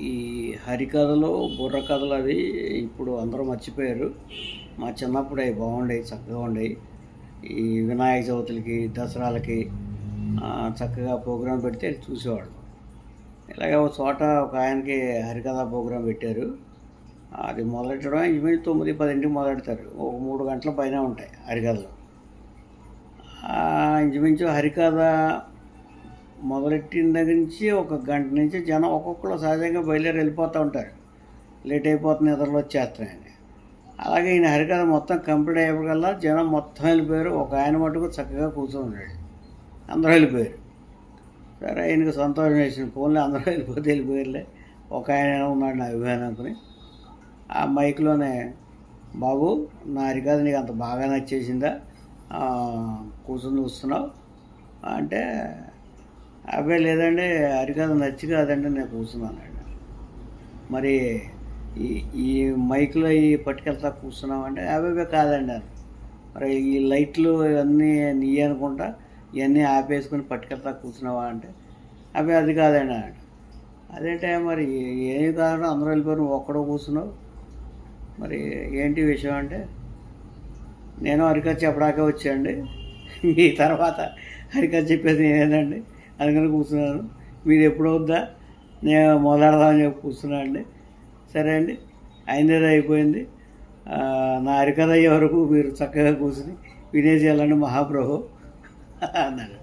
ఈ హరికథలు, బుర్ర కథలు అవి ఇప్పుడు అందరూ మర్చిపోయారు. మా చిన్నప్పుడు అవి బాగుండేవి, చక్కగా ఉండేవి. ఈ వినాయక చవితులకి, దసరాలకి చక్కగా ప్రోగ్రాం పెడితే చూసేవాళ్ళు. ఇలాగే ఒక చోట ఒక ఆయనకి హరికథ ప్రోగ్రాం పెట్టారు. అది మొదలెట్టడం ఇంచుమించు 9-10 మొదలెడతారు. ఒక 3 గంటల పైన ఉంటాయి హరికథలు. ఇంచుమించు హరికథ మొదలెట్టిన దగ్గర నుంచి ఒక గంట నుంచి జనం ఒక్కొక్కరు సహజంగా బయలుదేరి వెళ్ళిపోతూ ఉంటారు. లేట్ అయిపోతుంది, నిద్రలు వచ్చేస్తున్నాయని. అలాగే ఈయన హరికథ మొత్తం కంప్లీట్ అయ్యేప్పటికల్లా జనం మొత్తం వెళ్ళిపోయారు. ఒక ఆయన మటుకు చక్కగా కూర్చొని ఉన్నాడు. అందరూ వెళ్ళిపోయారు. సరే, ఆయనకు సంతోషం వేసిన ఫోన్లో అందరూ వెళ్ళిపోయారులే, ఒక ఆయన ఉన్నాడు నా అభిమానం అనుకుని ఆ మైక్లోనే, బాబు నా హరికథ నీకు అంత బాగా నచ్చేసిందా, కూర్చొని చూస్తున్నావు అంటే, అబ్బాయి లేదండి హరికథ నచ్చి కాదండి నేను కూర్చున్నాను. మరి ఈ ఈ మైక్లో ఈ పట్టుకెళ్తా కూర్చున్నామంటే, అబ్బాయి కాదండి అని. మరి ఈ లైట్లు ఇవన్నీ నీ అనుకుంటా, ఇవన్నీ ఆపేసుకొని పట్టుకెళ్తా కూర్చున్నావా అంటే, అబ్బాయి అది కాదండి అన్నాడు. అదేంటే మరి ఏమి కాదంటే అందరూ వెళ్ళిపోయి నువ్వు ఒక్కడో కూర్చున్నావు, మరి ఏంటి విషయం అంటే, నేను హరికథ చెప్పడాకే వచ్చాయండి, మీ తర్వాత హరికథ చెప్పేది నేనేనండి, అందుకని కూర్చున్నాను. మీరు ఎప్పుడవుద్దా నేను మొదలెడదామని చెప్పి కూర్చున్నాను అండి. సరే అండి, అయినది అయిపోయింది. నా హరికథ అయ్యే వరకు మీరు చక్కగా కూర్చుని వినేసి వెళ్ళండి మహాప్రభు అన్నాడు.